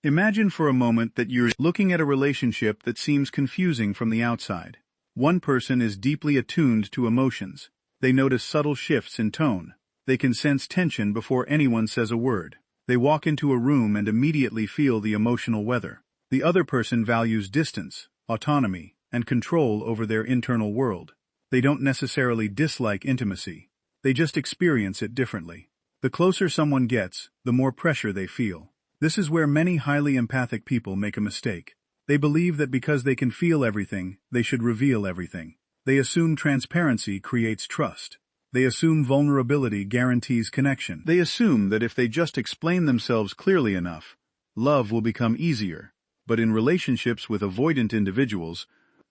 Imagine for a moment that you're looking at a relationship that seems confusing from the outside. One person is deeply attuned to emotions. They notice subtle shifts in tone. They can sense tension before anyone says a word. They walk into a room and immediately feel the emotional weather. The other person values distance, autonomy, and control over their internal world. They don't necessarily dislike intimacy. They just experience it differently. The closer someone gets, the more pressure they feel. This is where many highly empathic people make a mistake. They believe that because they can feel everything, they should reveal everything. They assume transparency creates trust. They assume vulnerability guarantees connection. They assume that if they just explain themselves clearly enough, love will become easier. But in relationships with avoidant individuals,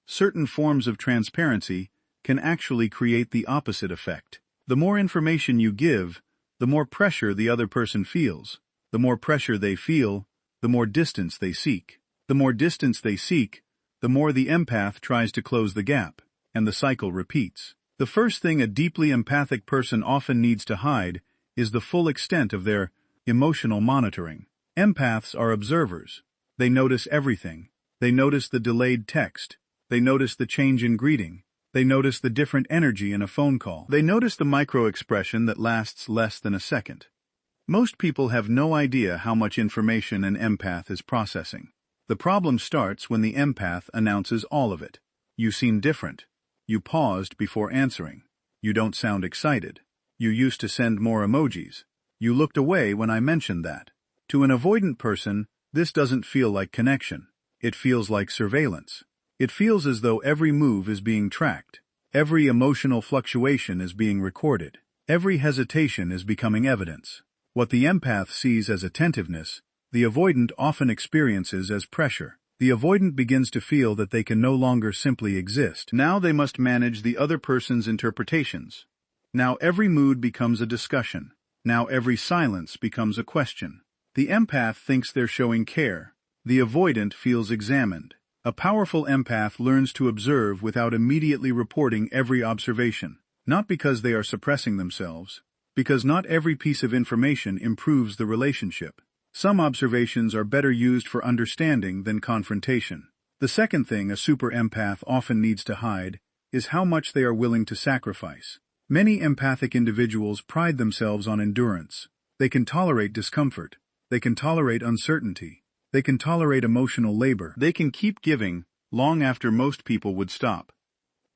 certain forms of transparency can actually create the opposite effect. The more information you give, the more pressure the other person feels. The more pressure they feel, the more distance they seek. The more distance they seek, the more the empath tries to close the gap, and the cycle repeats. The first thing a deeply empathic person often needs to hide is the full extent of their emotional monitoring. Empaths are observers. They notice everything. They notice the delayed text. They notice the change in greeting. They notice the different energy in a phone call. They notice the micro-expression that lasts less than a second. Most people have no idea how much information an empath is processing. The problem starts when the empath announces all of it. You seem different. You paused before answering. You don't sound excited. You used to send more emojis. You looked away when I mentioned that. To an avoidant person, this doesn't feel like connection. It feels like surveillance. It feels as though every move is being tracked. Every emotional fluctuation is being recorded. Every hesitation is becoming evidence. What the empath sees as attentiveness, the avoidant often experiences as pressure. The avoidant begins to feel that they can no longer simply exist. Now they must manage the other person's interpretations. Now every mood becomes a discussion. Now every silence becomes a question. The empath thinks they're showing care. The avoidant feels examined. A powerful empath learns to observe without immediately reporting every observation. Not because they are suppressing themselves, because not every piece of information improves the relationship. Some observations are better used for understanding than confrontation. The second thing a super empath often needs to hide is how much they are willing to sacrifice. Many empathic individuals pride themselves on endurance. They can tolerate discomfort. They can tolerate uncertainty. They can tolerate emotional labor. They can keep giving long after most people would stop.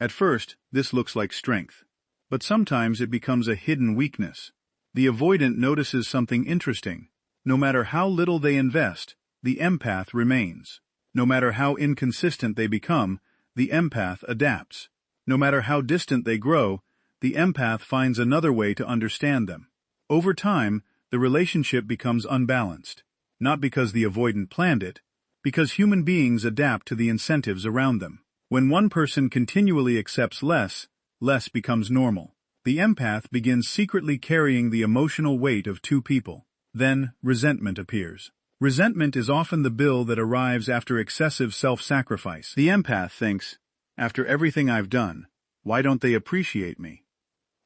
At first, this looks like strength. But sometimes it becomes a hidden weakness. The avoidant notices something interesting. No matter how little they invest, the empath remains. No matter how inconsistent they become, the empath adapts. No matter how distant they grow, the empath finds another way to understand them. Over time, the relationship becomes unbalanced. Not because the avoidant planned it, because human beings adapt to the incentives around them. When one person continually accepts less becomes normal. The empath begins secretly carrying the emotional weight of two people. Then, resentment appears. Resentment is often the bill that arrives after excessive self-sacrifice. The empath thinks, after everything I've done, why don't they appreciate me?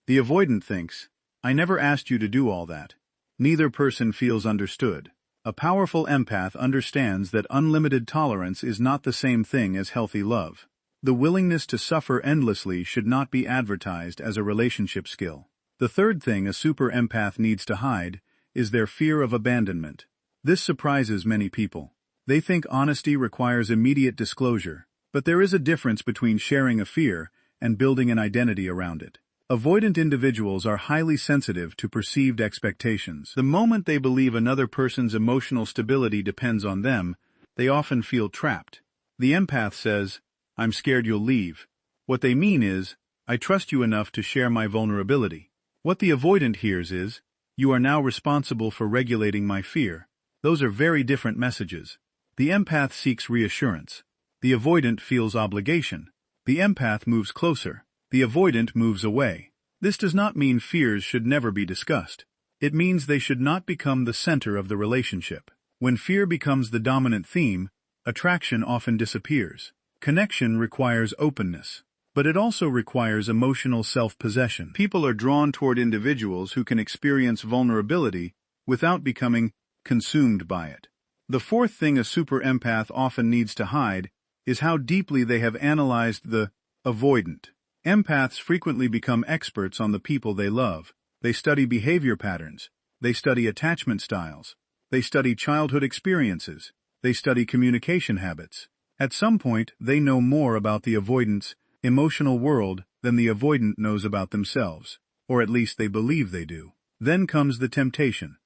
The avoidant thinks, I never asked you to do all that. Neither person feels understood. A powerful empath understands that unlimited tolerance is not the same thing as healthy love. The willingness to suffer endlessly should not be advertised as a relationship skill. The third thing a super empath needs to hide is their fear of abandonment. This surprises many people. They think honesty requires immediate disclosure, but there is a difference between sharing a fear and building an identity around it. Avoidant individuals are highly sensitive to perceived expectations. The moment they believe another person's emotional stability depends on them, they often feel trapped. The empath says, I'm scared you'll leave. What they mean is, I trust you enough to share my vulnerability. What the avoidant hears is, you are now responsible for regulating my fear. Those are very different messages. The empath seeks reassurance. The avoidant feels obligation. The empath moves closer. The avoidant moves away. This does not mean fears should never be discussed. It means they should not become the center of the relationship. When fear becomes the dominant theme, attraction often disappears. Connection requires openness, but it also requires emotional self-possession. People are drawn toward individuals who can experience vulnerability without becoming consumed by it. The fourth thing a super empath often needs to hide is how deeply they have analyzed the avoidant. Empaths frequently become experts on the people they love. They study behavior patterns. They study attachment styles. They study childhood experiences. They study communication habits. At some point, they know more about the avoidant's emotional world than the avoidant knows about themselves, or at least they believe they do. Then comes the temptation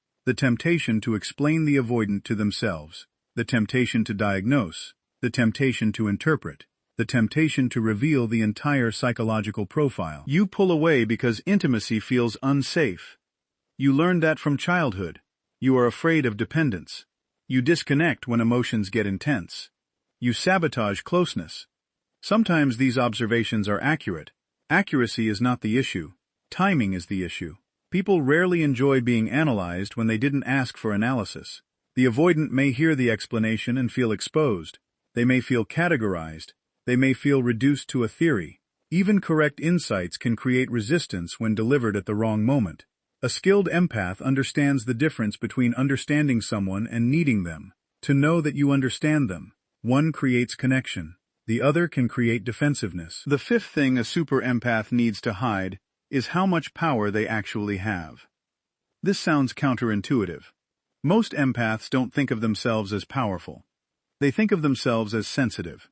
to explain the avoidant to themselves, the temptation to diagnose, the temptation to interpret, the temptation to reveal the entire psychological profile. You pull away because intimacy feels unsafe. You learned that from childhood. You are afraid of dependence. You disconnect when emotions get intense. You sabotage closeness. Sometimes these observations are accurate. Accuracy is not the issue. Timing is the issue. People rarely enjoy being analyzed when they didn't ask for analysis. The avoidant may hear the explanation and feel exposed. They may feel categorized. They may feel reduced to a theory. Even correct insights can create resistance when delivered at the wrong moment. A skilled empath understands the difference between understanding someone and needing them. To know that you understand them. One creates connection. The other can create defensiveness. The fifth thing a super empath needs to hide is how much power they actually have. This sounds counterintuitive. Most empaths don't think of themselves as powerful. They think of themselves as sensitive.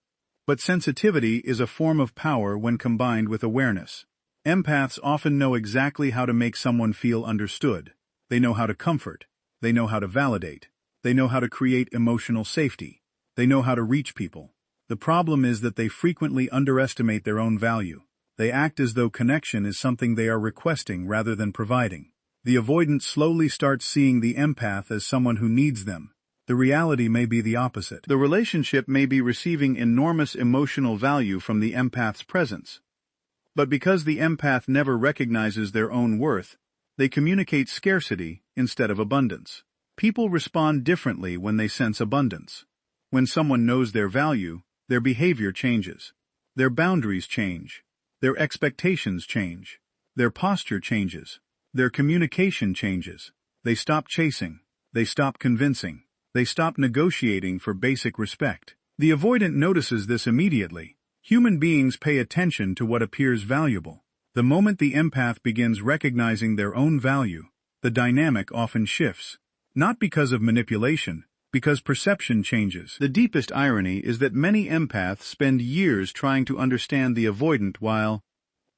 But sensitivity is a form of power when combined with awareness. Empaths often know exactly how to make someone feel understood. They know how to comfort. They know how to validate. They know how to create emotional safety. They know how to reach people. The problem is that they frequently underestimate their own value. They act as though connection is something they are requesting rather than providing. The avoidant slowly starts seeing the empath as someone who needs them. The reality may be the opposite. The relationship may be receiving enormous emotional value from the empath's presence. But because the empath never recognizes their own worth, they communicate scarcity instead of abundance. People respond differently when they sense abundance. When someone knows their value, their behavior changes. Their boundaries change. Their expectations change. Their posture changes. Their communication changes. They stop chasing. They stop convincing. They stop negotiating for basic respect. The avoidant notices this immediately. Human beings pay attention to what appears valuable. The moment the empath begins recognizing their own value, the dynamic often shifts. Not because of manipulation, because perception changes. The deepest irony is that many empaths spend years trying to understand the avoidant while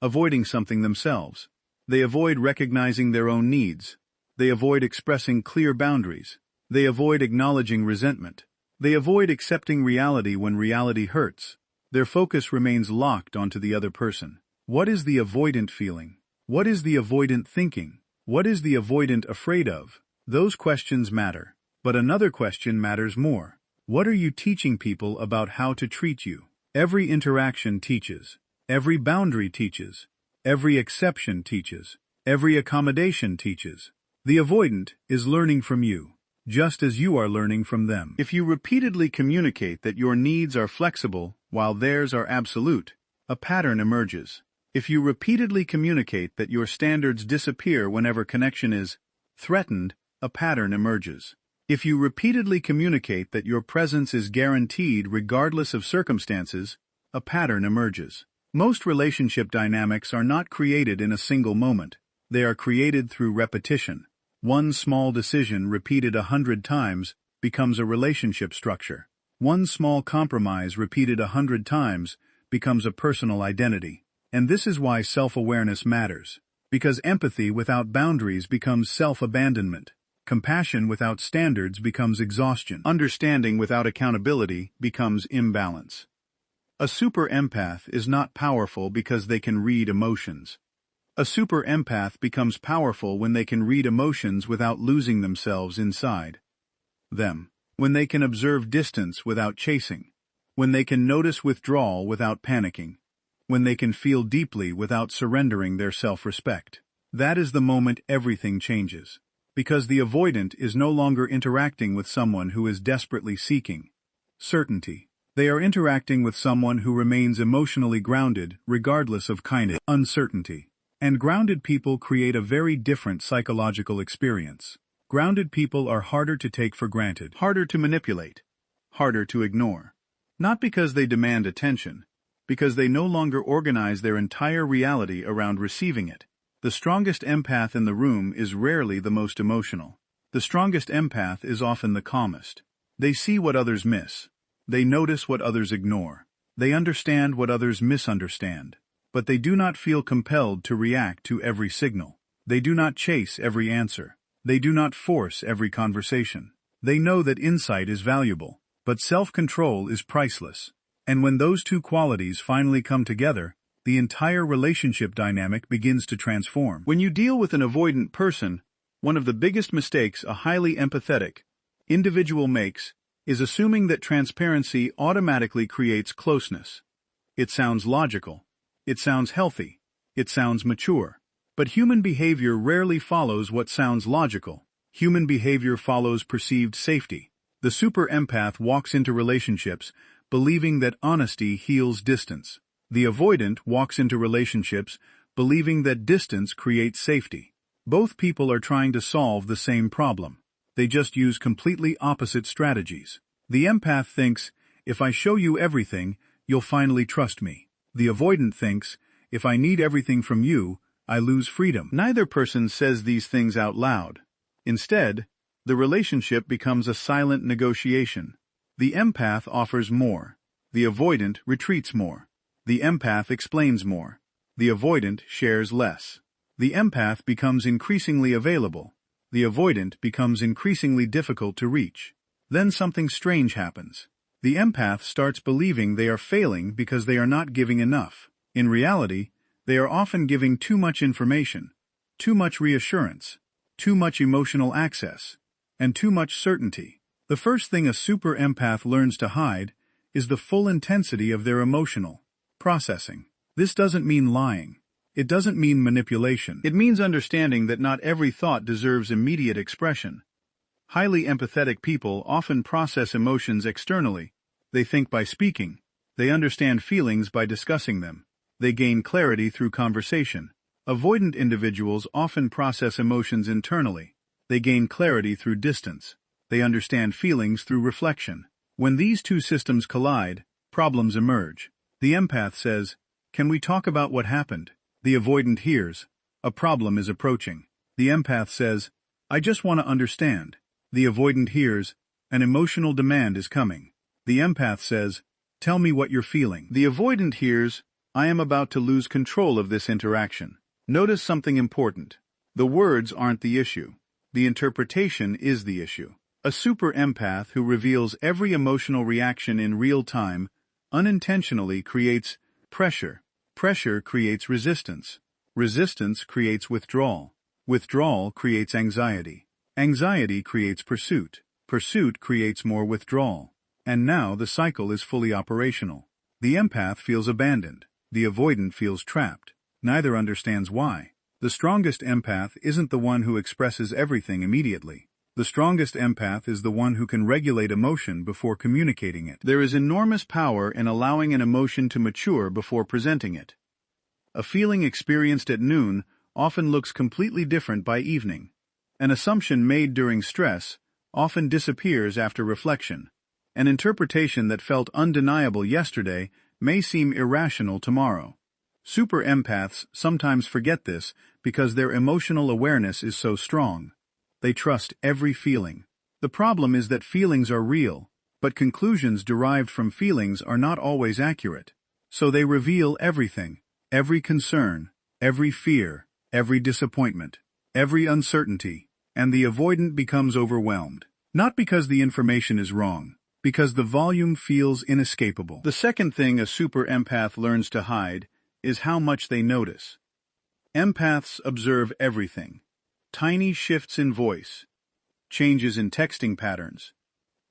avoiding something themselves. They avoid recognizing their own needs. They avoid expressing clear boundaries. They avoid acknowledging resentment. They avoid accepting reality when reality hurts. Their focus remains locked onto the other person. What is the avoidant feeling? What is the avoidant thinking? What is the avoidant afraid of? Those questions matter. But another question matters more. What are you teaching people about how to treat you? Every interaction teaches. Every boundary teaches. Every exception teaches. Every accommodation teaches. The avoidant is learning from you, just as you are learning from them. If you repeatedly communicate that your needs are flexible while theirs are absolute, a pattern emerges. If you repeatedly communicate that your standards disappear whenever connection is threatened, a pattern emerges. If you repeatedly communicate that your presence is guaranteed regardless of circumstances, a pattern emerges. Most relationship dynamics are not created in a single moment. They are created through repetition. One small decision repeated 100 times becomes a relationship structure. One small compromise repeated 100 times becomes a personal identity. And this is why self-awareness matters. Because empathy without boundaries becomes self-abandonment. Compassion without standards becomes exhaustion. Understanding without accountability becomes imbalance. A super empath is not powerful because they can read emotions. A super empath becomes powerful when they can read emotions without losing themselves inside them. When they can observe distance without chasing. When they can notice withdrawal without panicking. When they can feel deeply without surrendering their self-respect. That is the moment everything changes. Because the avoidant is no longer interacting with someone who is desperately seeking certainty. They are interacting with someone who remains emotionally grounded regardless of uncertainty. And grounded people create a very different psychological experience. Grounded people are harder to take for granted, harder to manipulate, harder to ignore. Not because they demand attention, because they no longer organize their entire reality around receiving it. The strongest empath in the room is rarely the most emotional. The strongest empath is often the calmest. They see what others miss. They notice what others ignore. They understand what others misunderstand. But they do not feel compelled to react to every signal. They do not chase every answer. They do not force every conversation. They know that insight is valuable, but self-control is priceless. And when those two qualities finally come together, the entire relationship dynamic begins to transform. When you deal with an avoidant person, one of the biggest mistakes a highly empathetic individual makes is assuming that transparency automatically creates closeness. It sounds logical. It sounds healthy. It sounds mature. But human behavior rarely follows what sounds logical. Human behavior follows perceived safety. The super empath walks into relationships believing that honesty heals distance. The avoidant walks into relationships believing that distance creates safety. Both people are trying to solve the same problem. They just use completely opposite strategies. The empath thinks, if I show you everything, you'll finally trust me. The avoidant thinks, if I need everything from you, I lose freedom. Neither person says these things out loud. Instead, the relationship becomes a silent negotiation. The empath offers more. The avoidant retreats more. The empath explains more. The avoidant shares less. The empath becomes increasingly available. The avoidant becomes increasingly difficult to reach. Then something strange happens. The empath starts believing they are failing because they are not giving enough. In reality, they are often giving too much information, too much reassurance, too much emotional access, and too much certainty. The first thing a super empath learns to hide is the full intensity of their emotional processing. This doesn't mean lying. It doesn't mean manipulation. It means understanding that not every thought deserves immediate expression. Highly empathetic people often process emotions externally. They think by speaking. They understand feelings by discussing them. They gain clarity through conversation. Avoidant individuals often process emotions internally. They gain clarity through distance. They understand feelings through reflection. When these two systems collide, problems emerge. The empath says, "Can we talk about what happened?" The avoidant hears, "A problem is approaching." The empath says, "I just want to understand." The avoidant hears, "An emotional demand is coming." The empath says, "Tell me what you're feeling." The avoidant hears, "I am about to lose control of this interaction." Notice something important. The words aren't the issue. The interpretation is the issue. A super empath who reveals every emotional reaction in real time unintentionally creates pressure. Pressure creates resistance. Resistance creates withdrawal. Withdrawal creates anxiety. Anxiety creates pursuit. Pursuit creates more withdrawal. And now the cycle is fully operational. The empath feels abandoned. The avoidant feels trapped. Neither understands why. The strongest empath isn't the one who expresses everything immediately. The strongest empath is the one who can regulate emotion before communicating it. There is enormous power in allowing an emotion to mature before presenting it. A feeling experienced at noon often looks completely different by evening. An assumption made during stress often disappears after reflection. An interpretation that felt undeniable yesterday may seem irrational tomorrow. Super empaths sometimes forget this because their emotional awareness is so strong. They trust every feeling. The problem is that feelings are real, but conclusions derived from feelings are not always accurate. So they reveal everything, every concern, every fear, every disappointment, every uncertainty, and the avoidant becomes overwhelmed. Not because the information is wrong, because the volume feels inescapable. The second thing a super empath learns to hide is how much they notice. Empaths observe everything. Tiny shifts in voice, changes in texting patterns,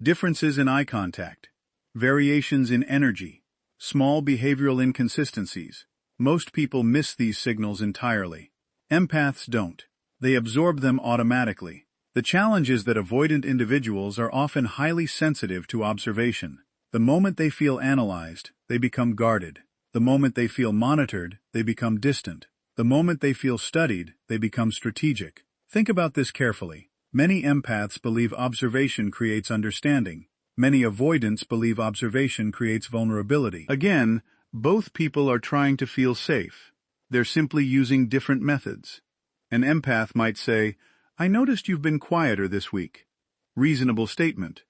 differences in eye contact, variations in energy, small behavioral inconsistencies. Most people miss these signals entirely. Empaths don't. They absorb them automatically. The challenge is that avoidant individuals are often highly sensitive to observation. The moment they feel analyzed, they become guarded. The moment they feel monitored, they become distant. The moment they feel studied, they become strategic. Think about this carefully. Many empaths believe observation creates understanding. Many avoidants believe observation creates vulnerability. Again, both people are trying to feel safe. They're simply using different methods. An empath might say, "I noticed you've been quieter this week." Reasonable statement.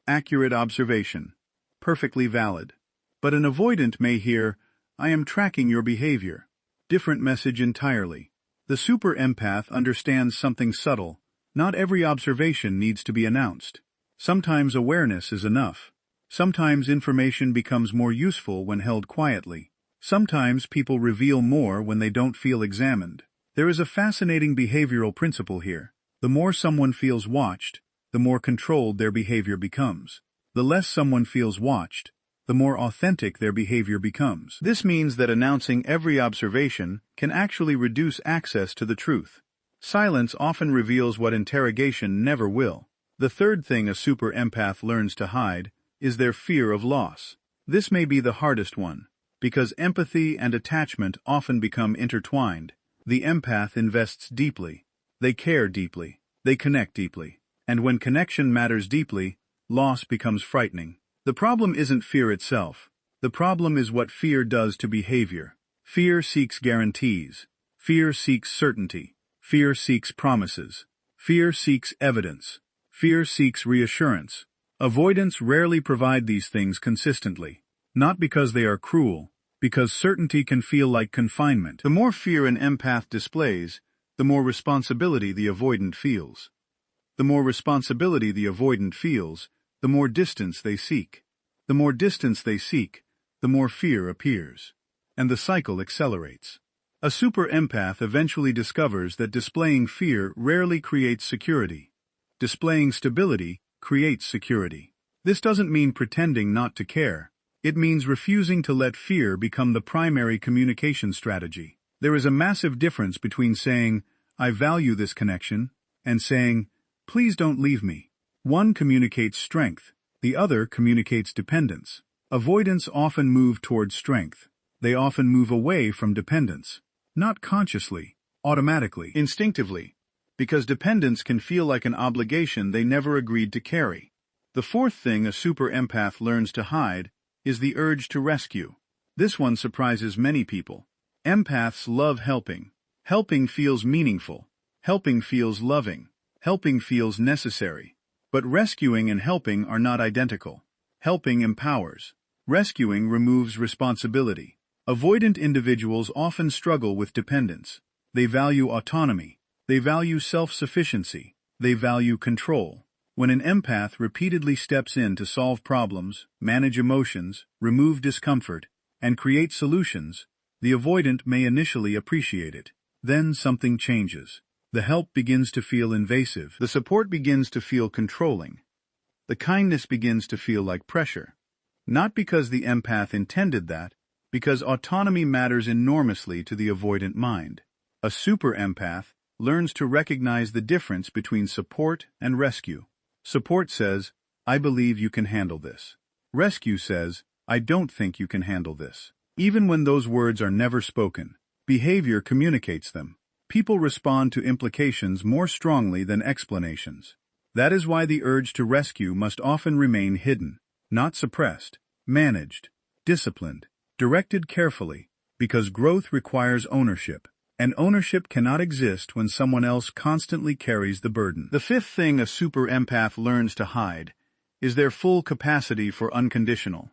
Accurate observation. Perfectly valid. But an avoidant may hear, "I am tracking your behavior." Different message entirely. The super empath understands something subtle. Not every observation needs to be announced. Sometimes awareness is enough. Sometimes information becomes more useful when held quietly. Sometimes people reveal more when they don't feel examined. There is a fascinating behavioral principle here. The more someone feels watched, the more controlled their behavior becomes. The less someone feels watched, the more authentic their behavior becomes. This means that announcing every observation can actually reduce access to the truth. Silence often reveals what interrogation never will. The third thing a super empath learns to hide is their fear of loss. This may be the hardest one, because empathy and attachment often become intertwined. The empath invests deeply. They care deeply. They connect deeply. And when connection matters deeply, loss becomes frightening. The problem isn't fear itself. The problem is what fear does to behavior. Fear seeks guarantees. Fear seeks certainty. Fear seeks promises. Fear seeks evidence. Fear seeks reassurance. Avoidants rarely provide these things consistently. Not because they are cruel, because certainty can feel like confinement. The more fear an empath displays, the more responsibility the avoidant feels. The more responsibility the avoidant feels, the more distance they seek. The more distance they seek, the more fear appears. And the cycle accelerates. A super empath eventually discovers that displaying fear rarely creates security. Displaying stability creates security. This doesn't mean pretending not to care. It means refusing to let fear become the primary communication strategy. There is a massive difference between saying, "I value this connection," and saying, "Please don't leave me." One communicates strength, the other communicates dependence. Avoidants often move towards strength. They often move away from dependence. Not consciously, automatically, instinctively, because dependence can feel like an obligation they never agreed to carry. The fourth thing a super empath learns to hide is the urge to rescue. This one surprises many people. Empaths love helping. Helping feels meaningful. Helping feels loving. Helping feels necessary. But rescuing and helping are not identical. Helping empowers. Rescuing removes responsibility. Avoidant individuals often struggle with dependence. They value autonomy. They value self-sufficiency. They value control. When an empath repeatedly steps in to solve problems, manage emotions, remove discomfort, and create solutions, the avoidant may initially appreciate it. Then something changes. The help begins to feel invasive. The support begins to feel controlling. The kindness begins to feel like pressure. Not because the empath intended that, because autonomy matters enormously to the avoidant mind. A super empath learns to recognize the difference between support and rescue. Support says, "I believe you can handle this." Rescue says, "I don't think you can handle this." Even when those words are never spoken, behavior communicates them. People respond to implications more strongly than explanations. That is why the urge to rescue must often remain hidden, not suppressed, managed, disciplined, directed carefully, because growth requires ownership. And ownership cannot exist when someone else constantly carries the burden. The fifth thing a super empath learns to hide is their full capacity for unconditional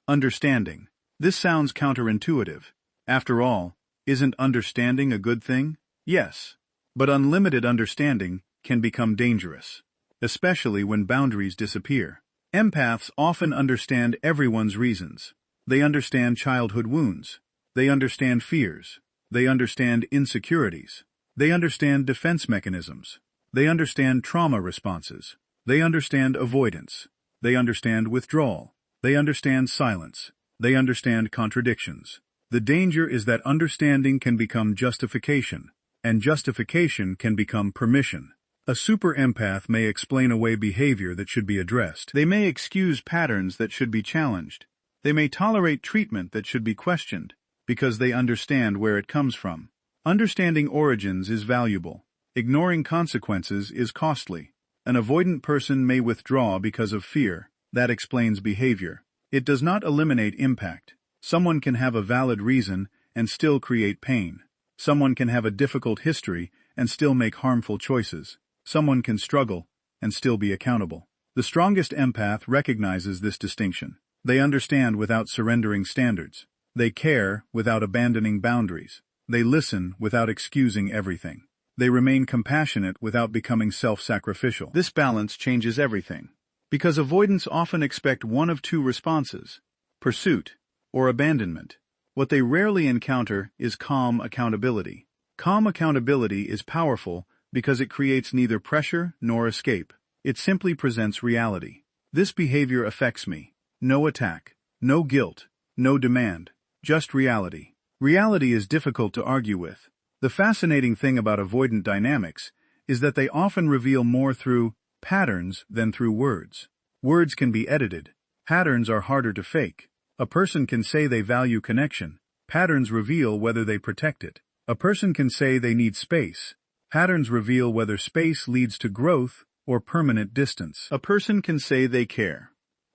understanding. This sounds counterintuitive. After all, isn't understanding a good thing? Yes. But unlimited understanding can become dangerous, especially when boundaries disappear. Empaths often understand everyone's reasons. They understand childhood wounds. They understand fears. They understand insecurities. They understand defense mechanisms. They understand trauma responses. They understand avoidance. They understand withdrawal. They understand silence. They understand contradictions. The danger is that understanding can become justification, and justification can become permission. A super empath may explain away behavior that should be addressed. They may excuse patterns that should be challenged. They may tolerate treatment that should be questioned, because they understand where it comes from. Understanding origins is valuable. Ignoring consequences is costly. An avoidant person may withdraw because of fear. That explains behavior. It does not eliminate impact. Someone can have a valid reason and still create pain. Someone can have a difficult history and still make harmful choices. Someone can struggle and still be accountable. The strongest empath recognizes this distinction. They understand without surrendering standards. They care without abandoning boundaries. They listen without excusing everything. They remain compassionate without becoming self-sacrificial. This balance changes everything. Because avoidants often expect one of two responses: pursuit or abandonment. What they rarely encounter is calm accountability. Calm accountability is powerful because it creates neither pressure nor escape. It simply presents reality. This behavior affects me. No attack, no guilt, no demand, just reality. Reality is difficult to argue with. The fascinating thing about avoidant dynamics is that they often reveal more through patterns than through words. Words can be edited. Patterns are harder to fake. A person can say they value connection. Patterns reveal whether they protect it. A person can say they need space. Patterns reveal whether space leads to growth or permanent distance. A person can say they care.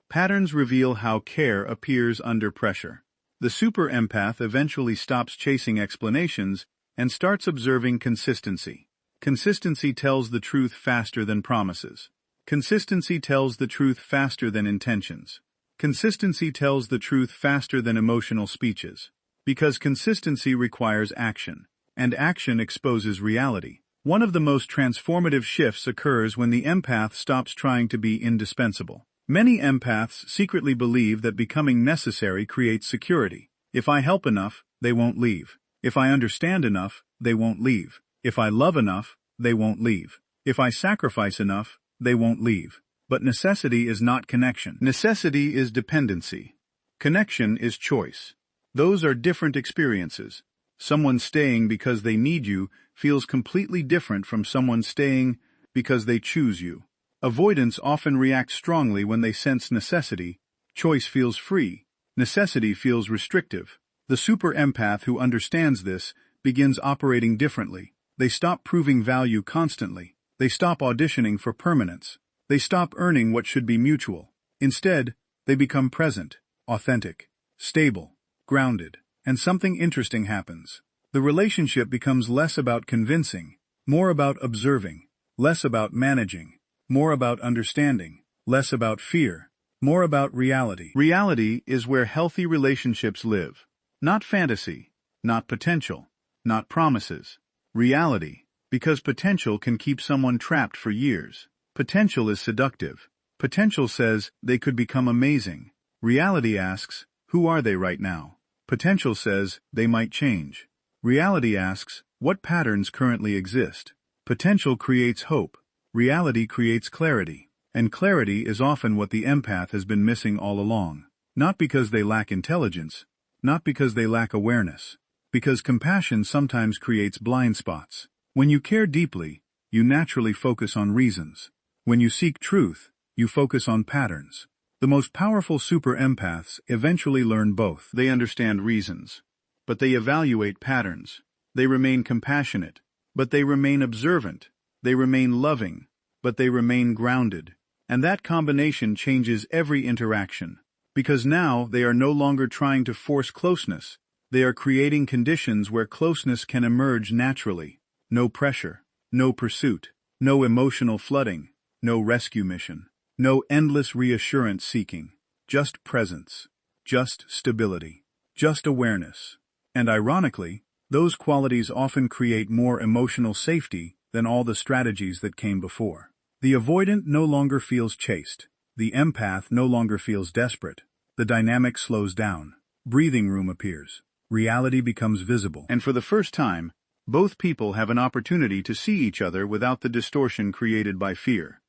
Patterns reveal how care appears under pressure. The super empath eventually stops chasing explanations and starts observing consistency. Consistency tells the truth faster than promises. Consistency tells the truth faster than intentions. Consistency tells the truth faster than emotional speeches. Because consistency requires action, and action exposes reality. One of the most transformative shifts occurs when the empath stops trying to be indispensable. Many empaths secretly believe that becoming necessary creates security. If I help enough, they won't leave. If I understand enough, they won't leave. If I love enough, they won't leave. If I sacrifice enough, they won't leave. But necessity is not connection. Necessity is dependency. Connection is choice. Those are different experiences. Someone staying because they need you feels completely different from someone staying because they choose you. Avoidants often react strongly when they sense necessity. Choice feels free. Necessity feels restrictive. The super empath who understands this begins operating differently. They stop proving value constantly. They stop auditioning for permanence. They stop earning what should be mutual. Instead, they become present, authentic, stable, grounded, and something interesting happens. The relationship becomes less about convincing, more about observing, less about managing, more about understanding, less about fear, more about reality. Reality is where healthy relationships live. Not fantasy, not potential, not promises. Reality, because potential can keep someone trapped for years. Potential is seductive. Potential says they could become amazing. Reality asks, who are they right now? Potential says they might change. Reality asks, what patterns currently exist? Potential creates hope. Reality creates clarity. And clarity is often what the empath has been missing all along. Not because they lack intelligence, not because they lack awareness, because compassion sometimes creates blind spots. When you care deeply, you naturally focus on reasons. When you seek truth, you focus on patterns. The most powerful super empaths eventually learn both. They understand reasons, but they evaluate patterns. They remain compassionate, but they remain observant. They remain loving, but they remain grounded. And that combination changes every interaction. Because now they are no longer trying to force closeness. They are creating conditions where closeness can emerge naturally. No pressure, no pursuit, no emotional flooding, no rescue mission, no endless reassurance seeking, just presence, just stability, just awareness. And ironically, those qualities often create more emotional safety than all the strategies that came before. The avoidant no longer feels chased. The empath no longer feels desperate. The dynamic slows down. Breathing room appears. Reality becomes visible. And for the first time, both people have an opportunity to see each other without the distortion created by fear.